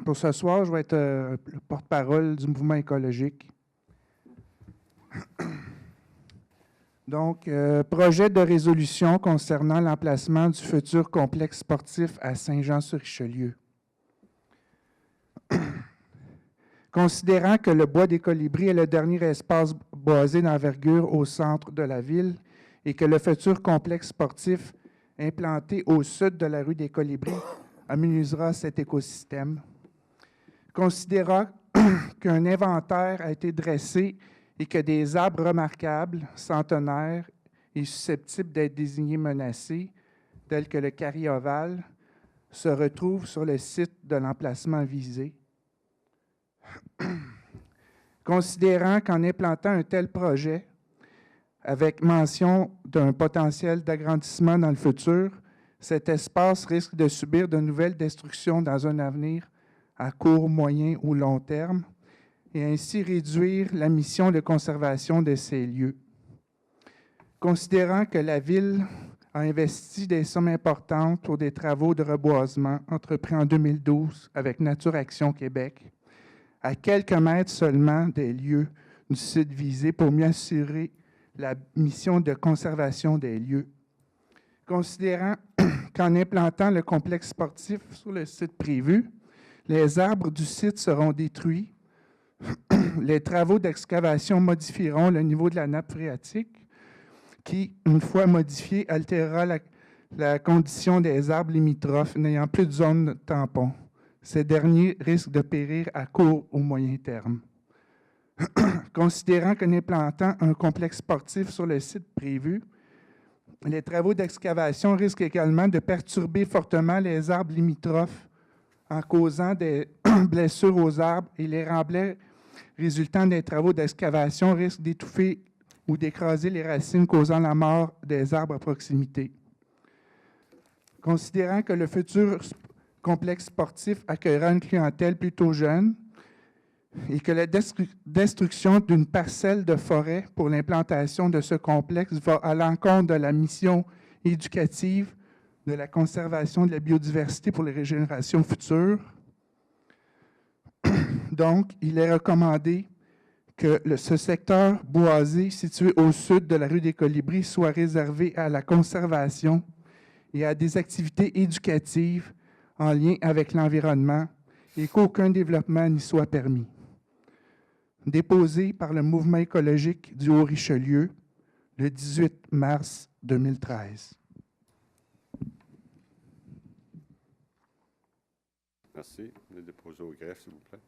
Pour ce soir, je vais être le porte-parole du mouvement écologique. Donc, projet de résolution concernant l'emplacement du futur complexe sportif à Saint-Jean-sur-Richelieu. Considérant que le bois des Colibris est le dernier espace boisé d'envergure au centre de la ville et que le futur complexe sportif implanté au sud de la rue des Colibris aménagera cet écosystème, considérant qu'un inventaire a été dressé et que des arbres remarquables, centenaires et susceptibles d'être désignés menacés, tels que le carré ovale, se retrouvent sur le site de l'emplacement visé. Considérant qu'en implantant un tel projet, avec mention d'un potentiel d'agrandissement dans le futur, cet espace risque de subir de nouvelles destructions dans un avenir à court, moyen ou long terme, et ainsi réduire la mission de conservation de ces lieux. Considérant que la Ville a investi des sommes importantes pour des travaux de reboisement entrepris en 2012 avec Nature Action Québec, à quelques mètres seulement des lieux du site visé pour mieux assurer la mission de conservation des lieux. Considérant qu'en implantant le complexe sportif sur le site prévu, les arbres du site seront détruits, les travaux d'excavation modifieront le niveau de la nappe phréatique, qui, une fois modifié, altérera la condition des arbres limitrophes n'ayant plus de zone de tampon. Ces derniers risquent de périr à court ou moyen terme. Considérant qu'en implantant un complexe sportif sur le site prévu, les travaux d'excavation risquent également de perturber fortement les arbres limitrophes en causant des blessures aux arbres et les remblais résultant des travaux d'excavation risquent d'étouffer ou d'écraser les racines causant la mort des arbres à proximité. Considérant que le futur complexe sportif accueillera une clientèle plutôt jeune et que la destruction d'une parcelle de forêt pour l'implantation de ce complexe va à l'encontre de la mission éducative de la conservation de la biodiversité pour les générations futures. Donc, il est recommandé que ce secteur boisé situé au sud de la rue des Colibris soit réservé à la conservation et à des activités éducatives en lien avec l'environnement et qu'aucun développement n'y soit permis. Déposé par le mouvement écologique du Haut-Richelieu le 18 mars 2013. Merci. Vous pouvez déposer au greffe, s'il vous plaît.